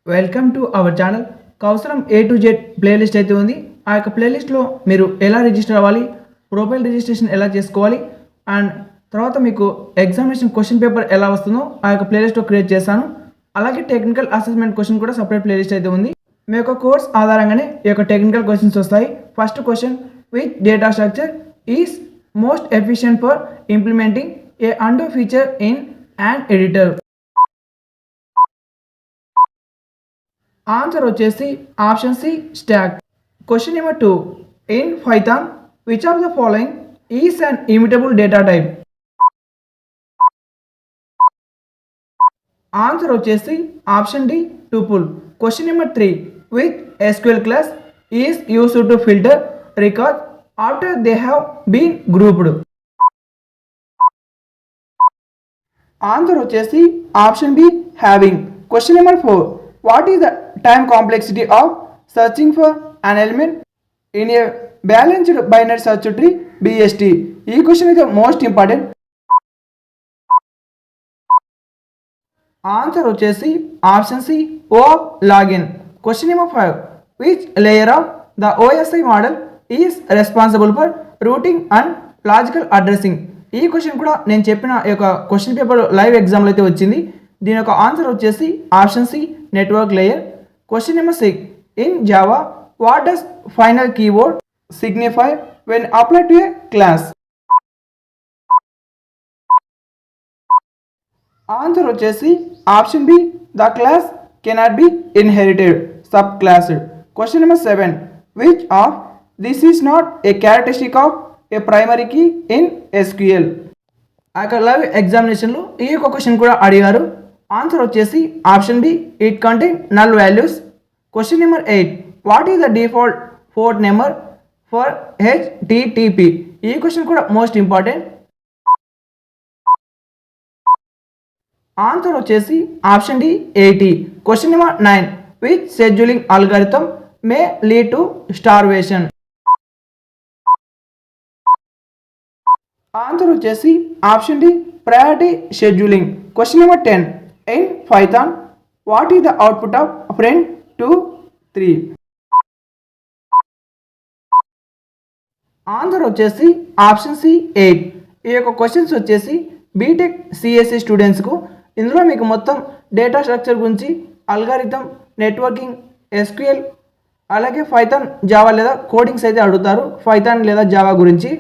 Welcome to our channel. కౌసలం A to Z playlist అయితే ఉంది. ఆ యొక్క ప్లేలిస్ట్లో మీరు ఎలా రిజిస్టర్ అవ్వాలి, ప్రొఫైల్ రిజిస్ట్రేషన్ ఎలా చేసుకోవాలి, అండ్ తర్వాత మీకు ఎగ్జామినేషన్ క్వశ్చన్ పేపర్ ఎలా వస్తుందో ఆ యొక్క ప్లేలిస్ట్లో క్రియేట్ చేశాను. అలాగే టెక్నికల్ అసెస్మెంట్ క్వశ్చన్ కూడా సపరేట్ ప్లేలిస్ట్ అయితే ఉంది. మీ యొక్క కోర్స్ ఆధారంగానే ఈ యొక్క టెక్నికల్ క్వశ్చన్స్ వస్తాయి. First question, which data structure is most efficient for implementing a undo feature in and editor. Answer వచ్చేసి option C, stack. Question number 2, in Python which of the following is an immutable data type. Answer వచ్చేసి option D, tuple. Question number 3, which SQL clause is used to filter record after they have been grouped. Answer వచ్చేసి option B, having. Question number 4, what is the time complexity of searching for an element in a balanced binary search tree BST. ఈ question is the most important. Answer వచ్చేసి option సి, O of login. Question number 5, which layer of the OSI model is responsible for routing and logical addressing. ఈ question కూడా నేను చెప్పిన ఈ యొక్క question paper live ఎగ్జామ్లో అయితే వచ్చింది. దీని యొక్క ఆన్సర్ వచ్చేసి ఆప్షన్ సి, network layer. Question number 6, in Java what does final keyword signify when apply to a class. Answer వచ్చేసి option B, the class cannot be inherited subclassed. Question number 7, which of this is not a characteristic of a primary key in SQL. అక్కడ live ఎగ్జామినేషన్లో ఈ యొక్క question కూడా అడిగారు. Answer వచ్చేసి option B, it contain null values. Question number 8, what is the default port number for HTTP. ఈ question కూడా most important. Answer వచ్చేసి option D, 80. Question number 9, which scheduling algorithm may lead to starvation. Answer వచ్చేసి option D, priority scheduling. Question number 10, in Python what is the output of print 2 3. Answer వచ్చేసి option C, 8. ఈ యొక్క questions వచ్చేసి BTech CSC స్టూడెంట్స్కు. ఇందులో మీకు మొత్తం data structure గురించి, algorithm, networking, SQL, అలాగే పైథాన్, జావా లేదా కోడింగ్స్ అయితే అడుగుతారు పైథాన్ లేదా జావా గురించి.